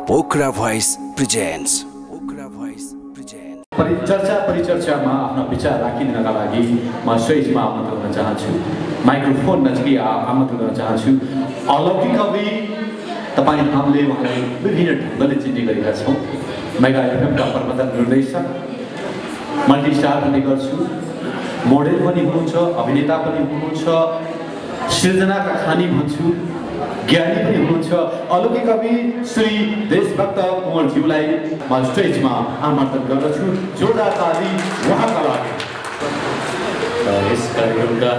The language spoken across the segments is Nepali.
पोखरा भोइस प्रेजेन्ट्स परिचर्चामा आफ्ना विचार राखिदिनका लागि म स्टेजमा आमन्त्रण गर्न चाहन्छु। माइक्रोफोन नजिकै आमन्त्रण गर्न चाहन्छु। अलौकिक कवि तपाईँ हामीले उहाँलाई विभिन्न ढङ्गले चिन्ने गरेका छौँ। मेगा एफएमका प्रबन्धक निर्देशक, मल्टिस्टार पनि गर्छु, मोडेल पनि हुनुहुन्छ, अभिनेता पनि हुनुहुन्छ, सृजनाका खानी भन्छु, ज्ञानी पनि हुनुहुन्छ। अलौकिक कवि श्री देशभक्त कुँवरज्यूलाई म स्टेजमा आमन्त्रण गर्दछु। जोरदार ताली उहाँका लागि। यस कार्यक्रमका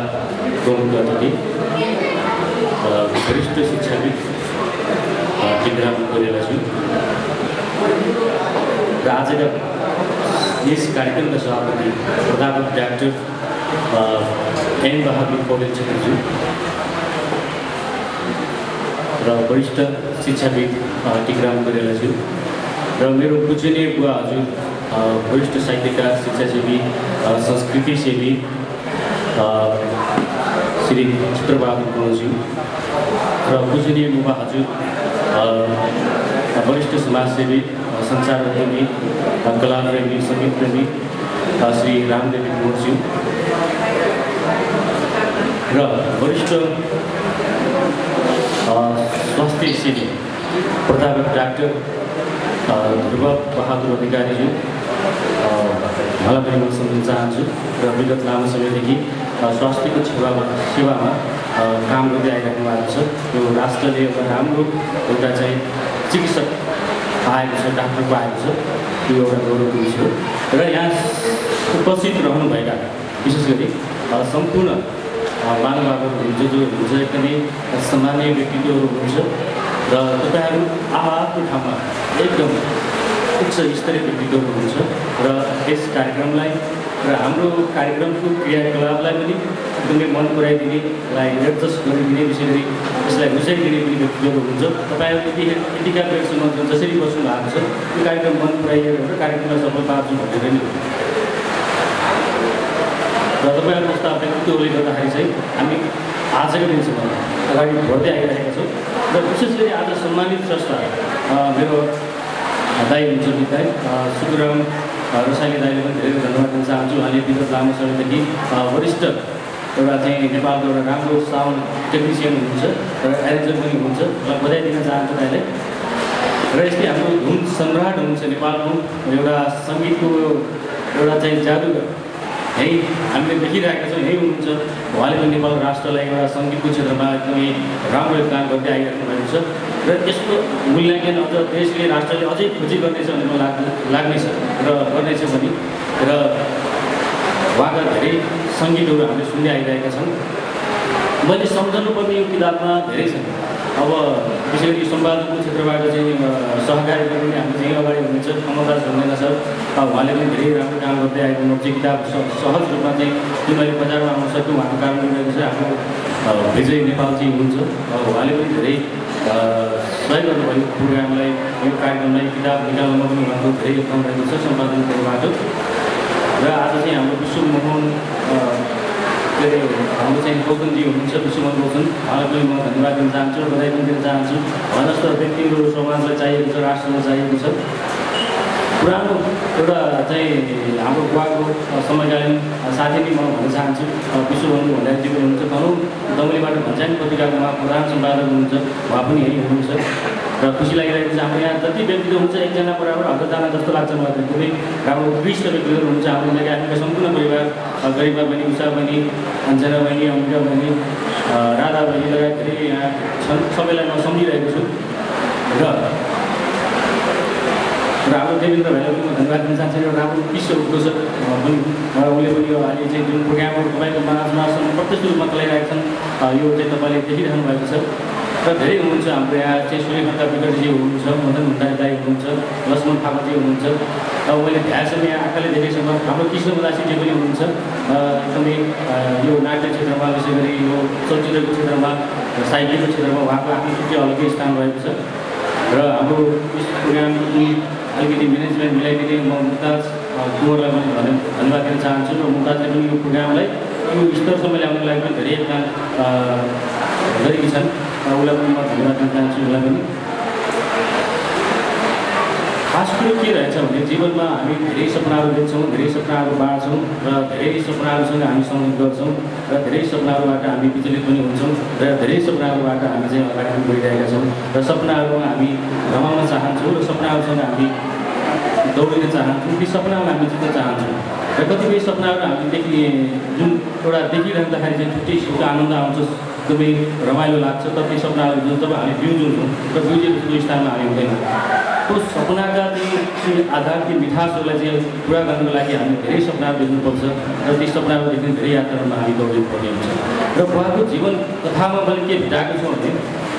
प्रमुख अतिथि वरिष्ठ शिक्षाविद टिकराम कोइरालाज्यू र आजका यस कार्यक्रमका सभापति प्रधान डाक्टर एन बहादुर पौडेलज्यू र वरिष्ठ शिक्षाविद टिकराम कोइरालाज्यू र मेरो पूजनीय बुवा हजुर वरिष्ठ साहित्यकार, शिक्षासेवी, संस्कृतिसेवी श्री चित्रबहादुर गुरुज्यू र पूजनीय बुबा हजुर वरिष्ठ समाजसेवी, सञ्चारप्रेमी, कलाप्रेमी, सङ्गीतप्रेमी श्री रामदेवी गुरुज्यू र वरिष्ठ स्वास्थ्य सेवी प्राध्यापक डाक्टर ध्रुव बहादुर अधिकारीज्यू उहाँलाई पनि म सम्झन चाहन्छु र विगत लामो समयदेखि स्वास्थ्यको सेवामा काम गर्दै आइराख्नु भएको छ। यो राष्ट्रले एउटा राम्रो एउटा चाहिँ चिकित्सक आएको छ, डाक्टर आएको छ, यो एउटा गौरवको विषय हो। र यहाँ उपस्थित रहनुभएका विशेष गरी सम्पूर्ण मानवहरू हुनुहुन्छ, जो हुन्छ एकदमै सामान्य व्यक्तित्वहरू हुनुहुन्छ र तपाईँहरू आफ्नो ठाउँमा एकदम उच्च स्तरीय व्यक्तित्वहरू हुनुहुन्छ र यस कार्यक्रमलाई र हाम्रो कार्यक्रमको क्रियाकलापलाई पनि एकदमै मन पुऱ्याइदिनेलाई एडजस्ट गरिदिने, विशेष गरी यसलाई बुझाइदिने पनि व्यक्तित्वहरू हुन्छ। तपाईँहरू यतिका बेरसम्म जसरी बस्नु भएको छ यो कार्यक्रम मन पुऱ्याइएर एउटा कार्यक्रमलाई सफल पार्छु भनेर नै हो। र तपाईँहरू जस्ता व्यक्तित्वहरूले गर्दाखेरि चाहिँ हामी आजको दिनसम्म अगाडि बढ्दै आइरहेका छौँ र विशेष गरी आज सम्मानित स्रष्टा मेरो दाई हुन्छ दाई सुकुराम रसाइली दाईले पनि धेरै धन्यवाद दिन चाहन्छु। उहाँले विगत लामो समयदेखि वरिष्ठ एउटा चाहिँ नेपालको एउटा राम्रो साउन्ड टेक्निसियन हुनुहुन्छ र एरेन्जर पनि हुनुहुन्छ र बधाई दिन चाहन्छु दाईलाई। र यस्तै हाम्रो धुन सम्राट हुनुहुन्छ नेपालको एउटा सङ्गीतको एउटा चाहिँ जादुगर, यही हामीले देखिरहेका छौँ, यही हुनुहुन्छ। उहाँले पनि नेपाल राष्ट्रलाई एउटा सङ्गीतको क्षेत्रमा एकदमै राम्रो योगदान गर्दै आइराख्नु भएको छ र यसको मूल्याङ्कन अझ देशले, राष्ट्रले अझै खोजी गर्नेछ भन्ने मलाई लाग्नेछ र गर्नेछ पनि। र उहाँका धेरै सङ्गीतहरू हामीले सुन्दै आइरहेका छन्। मैले सम्झनुपर्ने यो किताबमा धेरै छन्। अब विशेष गरी सम्पादकको क्षेत्रबाट चाहिँ सहकारी गर्ने हाम्रो चाहिँ अगाडि हुनुहुन्छ कमलदास भन्दैन सर, उहाँले पनि धेरै राम्रो काम गर्दै आएको चाहिँ किताब सहज रूपमा चाहिँ जुन मैले बजारमा आउन सक्यो उहाँको कारण रहेको छ। हाम्रो विजय नेपालजी हुनुहुन्छ, उहाँले पनि धेरै सहयोग गर्नुभयो प्रोग्रामलाई, यो कार्यक्रमलाई किताब निकाल्नमा पनि उहाँको धेरै योगदान रहेको छ सम्पादनबाट। र आज चाहिँ हाम्रो विश्वमोहन के अरे हाम्रो चाहिँ गौतमजी हुनुहुन्छ, विश्वमोहन गौतम, उहाँलाई पनि म धन्यवाद दिन चाहन्छु र बधाई पनि दिन चाहन्छु। उहाँ जस्तो व्यक्तिहरू समाजलाई चाहिएको छ, राष्ट्रलाई चाहिएको छ। पुरानो एउटा चाहिँ हाम्रो बुवाको समयकालीन साथी नै म भन्न चाहन्छु, विश्वमोहन भण्डारीजी पनि हुनुहुन्छ, तनहुँ दमलीबाट भन्छाङ पत्रिकाको उहाँ प्रधान सम्पादक हुनुहुन्छ, उहाँ पनि यहीँ हुनुहुन्छ। र खुसी लागिरहेको छ हाम्रो यहाँ जति व्यक्तित्व हुन्छ एकजना बराबर 1000जना जस्तो लाग्छ मलाई। एकदमै राम्रो उत्कृष्ट व्यक्तित्वहरू हुन्छ हाम्रो मेगा एफएमका सम्पूर्ण परिवार, गरिमा बहिनी, उषा बहिनी, अञ्जना बहिनी, अम्बिका बहिनी, राधा बहिनी लगायत धेरै यहाँ छन्। सबैलाई म सम्झिरहेको छु र हाम्रो देवेन्द्र भाइलाई पनि म धन्यवाद दिन चाहन्छु। एउटा राम्रो उत्कृष्ट उद्घोषक पनि उसले पनि यो अहिले चाहिँ जुन प्रोग्रामहरू तपाईँको माझमा प्रत्यक्ष रूपमा चलाइरहेका छन् यो चाहिँ तपाईँले देखिरहनु भएको छ। र धेरै हुनुहुन्छ हाम्रो यहाँ चाहिँ सूर्यकान्त विकटजी हुनुहुन्छ, मदन भण्डारी दाई हुनुहुन्छ, लक्ष्मण थापाजी हुनुहुन्छ। अब मैले ध्यानसम्म यहाँ आँखाले देखेसम्म हाम्रो कृष्ण उदासीजी पनि हुनुहुन्छ। एकदमै यो नाट्य क्षेत्रमा, विशेष गरी यो चलचित्रको क्षेत्रमा, साहित्यको क्षेत्रमा उहाँको आफ्नो छुट्टै अलग्गै स्थान रहेको छ। र हाम्रो यस प्रोग्रामको अलिकति म्यानेजमेन्ट मिलाइदिने म मुमताज कुँवरलाई पनि धन्यवाद दिन चाहन्छु। र मुमताजले पनि यो प्रोग्रामलाई यो स्तरसम्म ल्याउनको लागि पनि धेरै योगदान गरेकी छन्। उसलाई पनि म धन्यवाद दिन चाहन्छु। उसलाई पनि खास कुरो के रहेछ भने जीवनमा हामी धेरै सपनाहरू देख्छौँ, धेरै सपनाहरू बाँड्छौँ र धेरै सपनाहरूसँग हामी सङ्गत गर्छौँ र धेरै सपनाहरूबाट हामी विचलित पनि हुन्छौँ र धेरै सपनाहरूबाट हामी चाहिँ अगाडि बढिरहेका छौँ र सपनाहरूमा हामी रमाउन चाहन्छौँ र सपनाहरूसँग हामी दौडिन चाहन्छौँ, ती सपनाहरू हामी जित्न चाहन्छौँ र कतिपय सपनाहरू हामी जुन एउटा देखिरहँदाखेरि चाहिँ छुट्टै किसिमको आनन्द आउँछ, एकदमै रमाइलो लाग्छ। तर ती सपनाहरू जुन जब हामी बिउजन्छौँ र बिउजेको स्थानमा हामी हुँदैनौँ, त्यो सपनाका ती आधार ती मिठासहरूलाई चाहिँ पुरा गर्नको लागि हामी धेरै सपनाहरू देख्नुपर्छ र ती सपनाहरू देख्ने धेरै यात्रामा हामी दौडिनु पर्ने हुन्छ। र बुवाको जीवन कथामा मैले के भेटाएको छु भने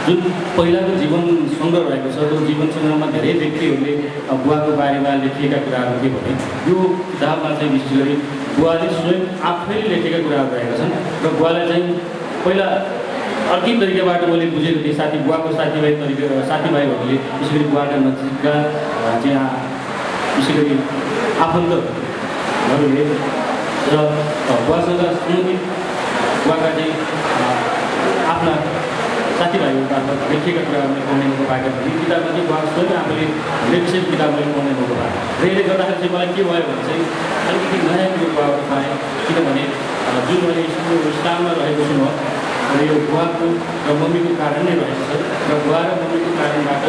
जुन पहिलाको जीवन सङ्ग्रह रहेको छ, त्यो जीवन सङ्ग्रहमा धेरै व्यक्तिहरूले बुवाको बारेमा लेखिएका कुराहरू के भने यो किताबमा चाहिँ विशेष गरी बुवाले स्वयं आफैले लेखेका कुराहरू रहेका छन् र बुवालाई चाहिँ पहिला अर्कै तरिकाबाट मैले बुझेको थिएँ। बुवाको साथीभाइहरूले विशेष गरी बुवाका नजिकका चाहिँ विशेष गरी आफन्तहरूले र बुवासँग सम्बन्धित बुवाका चाहिँ आफ्ना साथीभाइहरूबाट लेखिएका कुराहरू मैले पढ्ने मौका पाएको थिएँ। किताबमा चाहिँ बुवा स्वयं आफूले धेरै विषय किताब मैले पढ्ने मौका पाएँ र यसले गर्दाखेरि चाहिँ मलाई के भयो भने चाहिँ अलिकति नयाँ कुरो बुवाबाट पाएँ। किनभने जुन मैले इस्लाममा रहेको छु म र यो बुवाको र मम्मीको कारण नै रहेको छ र बुवा र मम्मीको कारणबाट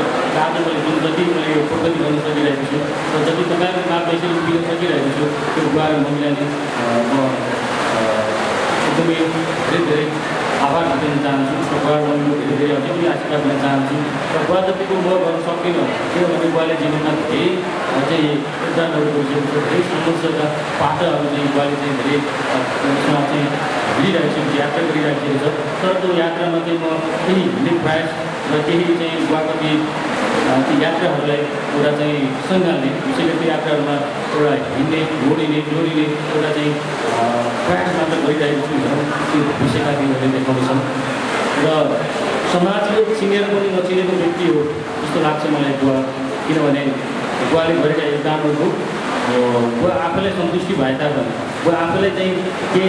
आज मैले जुन जति मैले यो प्रगति गर्न सकिरहेको छु र जति तपाईँको मार्गदर्शन दिन सकिरहेको छु त्यो बुवा र मम्मीलाई नै म एकदमै धेरै आभार दिन चाहन्छु र बुवा र मम्मीको धेरै अझै पनि आशीर्वाद दिन चाहन्छु र बुवा जतिको म गर्न सक्दिनँ, किनभने बुवाले जीवनमा धेरै चाहिँ योगदानहरू गरिसकेको छ, धेरै समस्याका पाटाहरू चाहिँ बुवाले चाहिँ धेरै उसमा चाहिँ हिँडिरहेको छ, यात्रा गरिरहेको छ। तर त्यो यात्रामा चाहिँ म केही हिँड्ने प्रयास र केही चाहिँ बुवाको ती यात्राहरूलाई एउटा चाहिँ सँगाल्ने विशेष गरी त्यो यात्राहरूमा एउटा हिँड्ने जोडिने एउटा चाहिँ प्रयास मात्र गरिरहेको छु भनौँ, त्यो विषयका दिनहरूले देखाउँछन् र समाजले चिनेर पनि नचिनेको व्यक्ति हो जस्तो लाग्छ मलाई बुवा। किनभने बुवाले गरेका योगदानहरू बुवा आफैलाई सन्तुष्टि भए तापनि बुवा आफैलाई चाहिँ के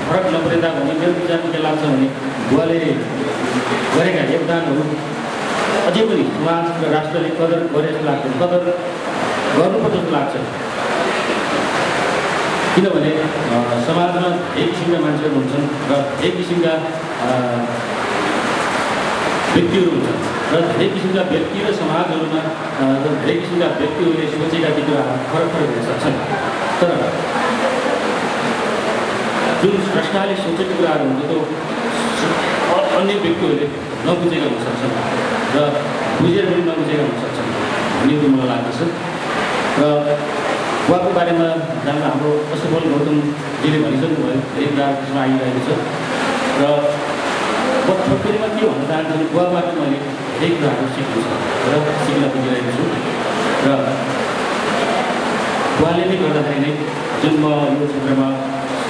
फरक नपरे तापनि मेरो विचारमा के लाग्छ भने बुवाले गरेका योगदानहरू अझै पनि समाज र राष्ट्रले कदर गरे जस्तो लाग्छ, कदर गर्नुपर्छ जस्तो लाग्छ। किनभने समाजमा एक किसिमका मान्छेहरू हुन्छन् र एक किसिमका व्यक्तिहरू हुन्छन् र धेरै किसिमका व्यक्ति र समाजहरूमा धेरै किसिमका व्यक्तिहरूले सोचेका ती कुराहरू फरक हुन सक्छन्। तर जुन स्रष्टाले सोचेको कुराहरू हुन्छ त्यो अन्य व्यक्तिहरूले नबुझेका हुन सक्छन् र बुझेर पनि नबुझेका हुन सक्छन् भन्ने कुरो मलाई लाग्दछ। र बुवाको बारेमा जान्दा हाम्रो असफल गौतमजीले भनिसक्नु भयो, धेरै कुरा त्यसमा आइरहेको छ र म छोटकरीमा के भन्न चाहन्छु भने बुवाबाट मैले धेरै कुराहरू सिक्नु छ र सिक्न पुगिरहेको छु र बुवाले नै गर्दाखेरि नै जुन म यो क्षेत्रमा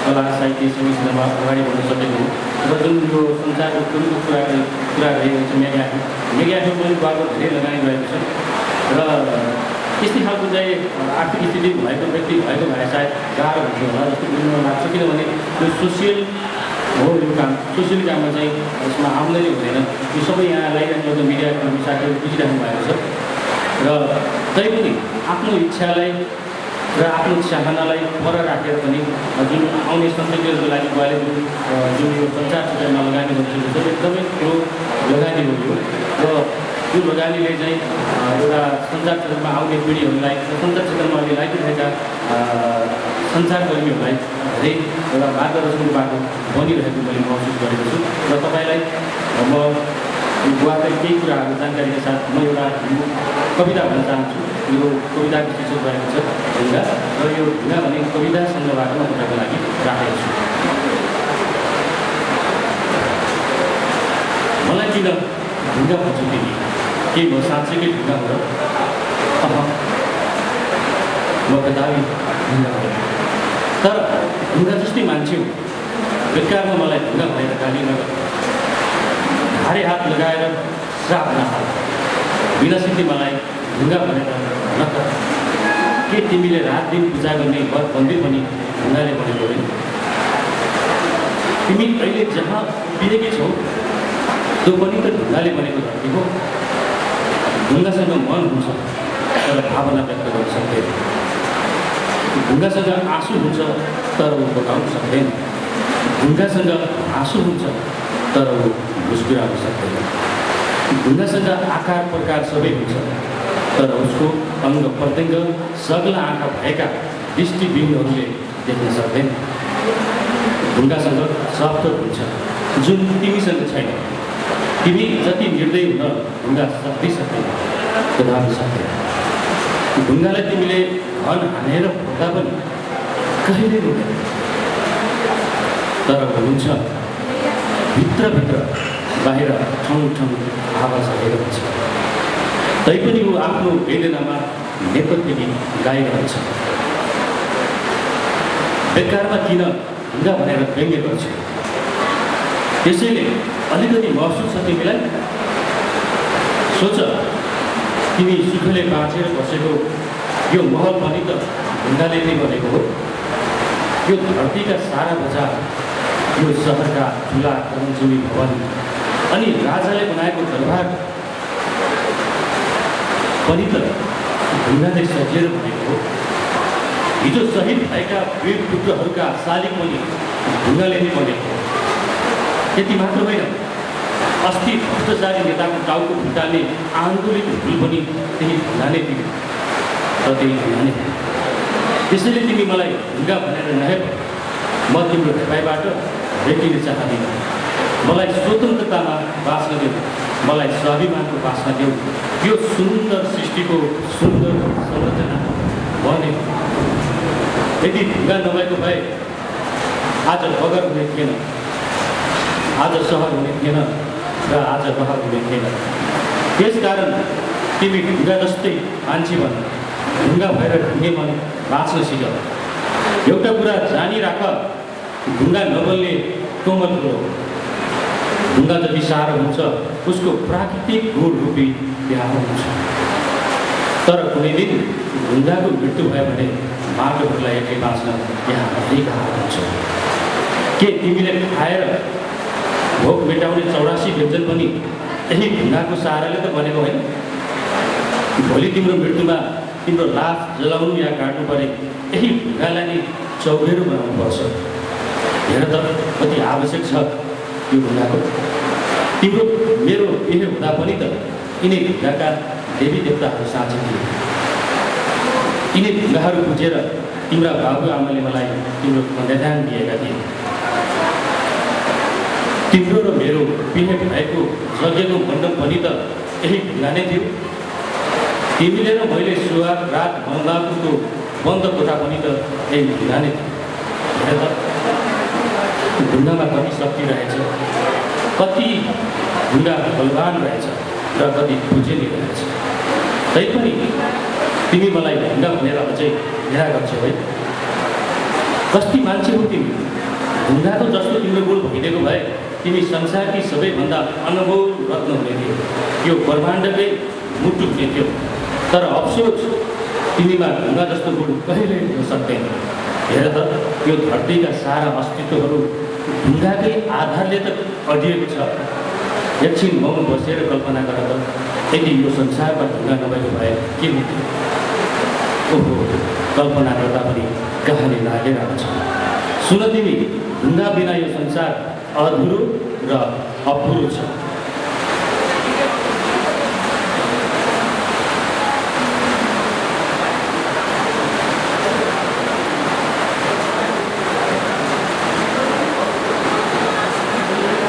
कला साहित्य सङ्गीत क्षेत्रमा अगाडि बढ्न सकेको र जुन यो संसारको ठुलो कुरा रहेको छ मेगाफिल्म पनि बुवाको धेरै लगानी रहेको छ र त्यस्तै खालको चाहिँ आर्थिक स्थिति भएको व्यक्ति भएको भए सायद गाह्रो हुन्थ्यो होला जस्तो मलाई लाग्छ। किनभने यो सोसियल हो, यो काम सोसियल काममा चाहिँ यसमा आम्दानी हुँदैन, यो सबै यहाँ लगाइरहेको त मिडियाको साथीहरू बुझिराख्नु भएको छ र तैपनि आफ्नो इच्छालाई र आफ्नो चाहनालाई पर राखेर पनि जुन आउने सन्ततिहरूको लागि बुवाले जुन यो सञ्चार क्षेत्रमा लगानी गरिसकेको छ एकदमै ठुलो लगानी हो यो र यो लगानीले चाहिँ एउटा सञ्चार क्षेत्रमा आउने पिँढीहरूलाई सञ्चार क्षेत्रमा अहिले लागिरहेका सञ्चारकर्मीहरूलाई धेरै एउटा मार्गदर्शनको बाटो बनिरहेको मैले महसुस गरेको छु र तपाईँलाई म बुवाकै केही कुराहरू जानकारीका साथ म एउटा कविता भन्न चाहन्छु। यो कविताको शीर्षक रहेको छ ढुङ्गा र यो ढुङ्गा भन्ने कविता सङ्ग्रहबाट म तपाईँको लागि राखेको छु। मलाई किन ढुङ्गा भन्छु तिमी, के म साँच्चैकै ढुङ्गा हो र म कदापि ढुङ्गा हो, तर ढुङ्गा जस्तै मान्छे हो। बेकारमा मलाई ढुङ्गा भनेर गाली नगर, भारी हात लगाएर श्राप नहाल, बिना सिद्धि मलाई ढुङ्गा भनेर नकर। के तिमीले रात दिन पूजा गर्ने वर मन्दिर पनि ढुङ्गाले बनेको होइन? तिमी अहिले जहाँ उभिएकी छौ त्यो पनि त ढुङ्गाले बनेको धरती हो। ढुङ्गासँग मन हुन्छ, तर भावना व्यक्त गर्न सक्दैन। ढुङ्गासँग आँसु हुन्छ तर ऊ बगाउन सक्दैन। ढुङ्गासँग आँसु हुन्छ तर ऊ मुस्कुराउन सक्दैन। ढुङ्गासँग आकार प्रकार सबै हुन्छ तर उसको अङ्ग प्रत्यङ्ग सग्ला आँखा भएका दृष्टिविहीनहरूले देख्न सक्दैन। ढुङ्गासँग शब्द हुन्छ जुन तिमीसँग छैन। तिमी जति निर्दय हुन ढुङ्गा सक्दै सक्दैन, तथापि सक्दैन। ढुङ्गालाई तिमीले घन हानेर फोड्दा पनि कहिले रुँदैन, तर हुन्छ भित्रभित्र बाहिर ठाउँ ठाउँ आवाज आइरहन्छ। तैपनि ऊ आफ्नो वेदनामा नेपथ्य गीत गाइरहन्छ। बेकारमा किन ढुङ्गा भनेर व्यङ्ग्य गर्छ? त्यसैले अलिकति महसुस छ तिमीलाई? सोच, तिमी सुखले बाँचेर बसेको यो महल पनि त ढुङ्गाले नै बनेको हो। यो धरतीका सारा बजार, यो सहरका ठुला कञ्चुमी भवन अनि राजाले बनाएको दरबार पनि त ढुङ्गाले सजिएर बनेको हो। हिजो शहीद भएका वीर पुत्रहरूका शालिग पनि ढुङ्गाले नै बनेको हो। त्यति मात्र होइन, अस्ति भ्रष्टाचारी नेताको टाउको फुटाल्ने आन्दोलित भुल पनि त्यही ढुङ्गा नै थियो र त्यही ढुङ्गा नै थियो। त्यसैले तिमी मलाई ढुङ्गा भनेर नहेर, म तिम्रो हेपाइबाट भेटिन चाहदिनँ। मलाई स्वतन्त्रतामा बाँच्न देऊ, मलाई स्वाभिमानको बाँच्न देऊ। यो सुन्दर सृष्टिको सुन्दर संरचना बने। यदि ढुङ्गा नभएको भए आज बगर हुने थिएन, आज सहर हुने थिएन र आज रहर हुने थिएन। त्यसकारण तिमी ढुङ्गा जस्तै मान्छे भन, ढुङ्गा भएर ढुङ्गे मन बाँच्न सिक। एउटा कुरा जानिराख, ढुङ्गा नबोल्ने कोमल कुरो। ढुङ्गा जति सारो हुन्छ उसको प्राकृतिक गुण रूपी बिहार हुन्छ। तर कुनै दिन ढुङ्गाको मृत्यु भयो भने माटोहरूलाई एक्लै बाँच्न यहाँ धेरै गाह्रो हुन्छ। के तिमीले खाएर भोक मेटाउने 84 व्यञ्जन पनि यही ढुङ्गाको सहाराले त बनेको होइन? भोलि तिम्रो मृत्युमा तिम्रो लास जलाउनु या काट्नु परे यही ढुङ्गालाई नै चौघेरो बनाउनु पर्छ। हेर त कति आवश्यक छ यो ढुङ्गाको। तिम्रो मेरो बिहे हुँदा पनि त यिनै ढुङ्गाका देवी देवताहरू साँच्चै थिए। यिनै ढुङ्गाहरू बुझेर तिम्रा बाबुआमाले मलाई तिम्रो कन्यादान दिएका थिए। तिम्रो र मेरो बिहे भएको यज्ञको मण्डप पनि त यही ढुङ्गा नै थियो। तिमीले र मैले सुहाग रात भङ्गाको बन्द कोठा पनि त यही ढुङ्गा नै थियो। हेर त ढुङ्गामा कति शक्ति रहेछ, कति ढुङ्गा बलवान रहेछ र कति बुझेली रहेछ। तैपनि तिमी मलाई ढुङ्गा भनेर अझै घेरा गर्छौ है? कति मान्छे हो तिमी? ढुङ्गाको जस्तो तिम्रो गुण भइदिएको भए तिमी संसारकी सबैभन्दा अनमोल रत्न हुने थियो, यो ब्रह्माण्डकै मुटु हुने थियो। तर अफसोस तिमीमा ढुङ्गा जस्तो गुण कहिल्यै हुन सक्दैन। हेर त यो धरतीका सारा अस्तित्वहरू ढुङ्गाकै आधारले त अडिएको छ। एकछिन मौन बसेर कल्पना गर त, यदि यो संसारमा ढुङ्गा नभएको भए के हुन्थ्यो? ओहो, कल्पना गर्दा पनि कहानी लागेर आउँछ। सुन तिमी, ढुङ्गा बिना यो संसार अधुरो र अपुरो छ।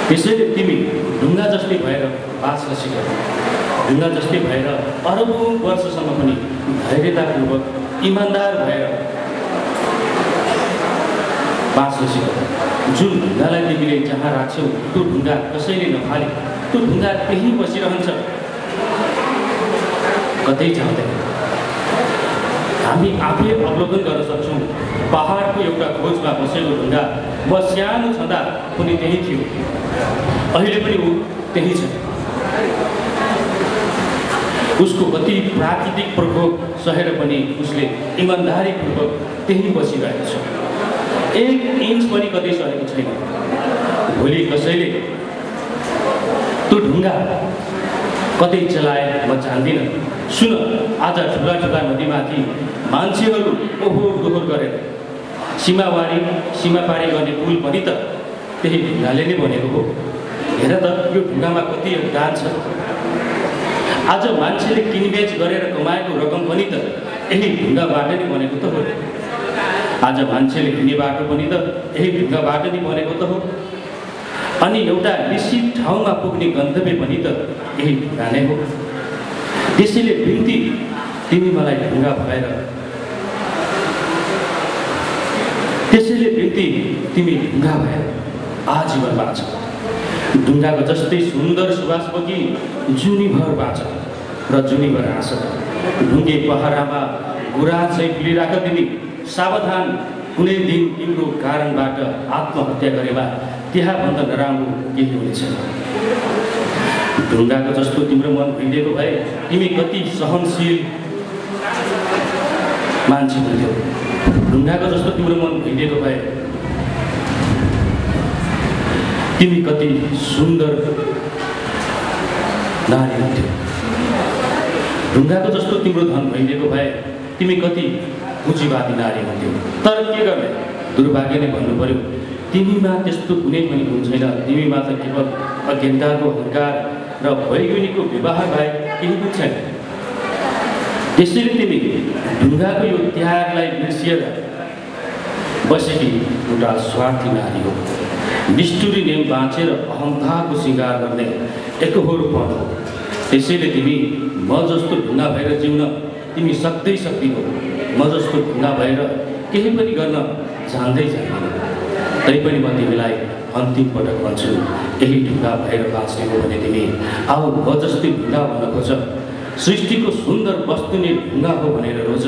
त्यसैले तिमी ढुङ्गा जस्तै भएर बाँच्न सिक। ढुङ्गा जस्तै भएर अरबौँ वर्षसम्म पनि धैर्यतापूर्वक इमान्दार भएर बाँच्न सिक। जुन ढुङ्गालाई तिमीले जहाँ राख्छौ त्यो ढुङ्गा कसैले नफाले, त्यो ढुङ्गा त्यहीँ बसिरहन्छ, कतै जाँदैन। हामी आफै अवलोकन गर्न सक्छौँ। पहाडको एउटा खोजमा बसेको ढुङ्गा म सानो छँदा पनि त्यही थियो, अहिले पनि ऊ त्यही छ। उसको कति प्राकृतिक प्रकोप सहेर पनि उसले इमान्दारीपूर्वक त्यही बसिरहेको छ। 1 इन्च पनि कतै सरेको छैन। भोलि कसैले त्यो ढुङ्गा कतै चलाए म जान्दिनँ। सुन, आज ठुला ठुला नदीमाथि मान्छेहरू ओहोर दोहोर गरेर सीमा पारी गर्ने पुल पनि त त्यही ढुङ्गाले नै बनेको हो। हेर त यो ढुङ्गामा कति योगदान छ। आज मान्छेले किनबेच गरेर कमाएको रकम पनि त यही ढुङ्गाबाट नै बनेको त हो। आज मान्छेले हिँड्ने बाटो पनि त यही ढुङ्गाबाट नै बनेको त हो। अनि एउटा निश्चित ठाउँमा पुग्ने गन्तव्य पनि त यही ढुङ्गा नै हो। त्यसैले बिन्ती, तिमी मलाई ढुङ्गा भएर आजीवन बाँच। ढुङ्गाको जस्तै सुन्दर सुवास बोकी जुनीभर बाँच र जुनीभर हाँस। ढुङ्गे पहरामा गुराँस चाहिँ फुलिराख तिमी। सावधान, कुनै दिन तिम्रो कारणबाट आत्महत्या गरेमा त्यहाँभन्दा नराम्रो केही हुनेछ। ढुङ्गाको जस्तो तिम्रो मन भइदिएको भए तिमी कति सहनशील मान्छे हुन्थ्यौ। ढुङ्गाको जस्तो तिम्रो मन भइदिएको भए तिमी कति सुन्दर नारी हुन्थ्यौ। ढुङ्गाको जस्तो तिम्रो धन भइदिएको भए तिमी कति पुँजीवादी नारी हुन्थ्यौ। तर के गर्ने, दुर्भाग्य नै भन्नु पर्यो, तिमीमा त्यस्तो कुनै पनि गुण छैन। तिमीमा त केवल अज्ञानताको अहङ्कार र वैज्ञानिकको व्यवहार बाहेक केही पनि छैन। त्यसैले तिमी ढुङ्गाको यो त्यागलाई बिर्सिएर बसेकी एउटा स्वार्थी नारी हो। निष्ठुरी नेम बाँचेर अहङ्कारको सिँगार गर्ने एकहोरपन हो। त्यसैले तिमी म जस्तो ढुङ्गा भएर जिउन तिमी सक्दैनौ। म जस्तो ढुङ्गा भएर केही पनि गर्न जान्दैन। तैपनि म तिमीलाई अन्तिम पटक भन्छु, यही ढुङ्गा भएर बाँच्ने हो भने तिमी आऊ म जस्तै ढुङ्गा भन्न खोज। सृष्टिको सुन्दर वस्तु नै ढुङ्गा हो भनेर रोज।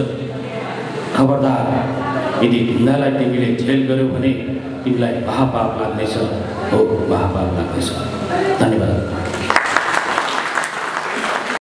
खबरदार, यदि ढुङ्गालाई तिमीले झेल गर्यौ भने तिमीलाई महापाप लाग्नेछ। हो, महापाप लाग्नेछ।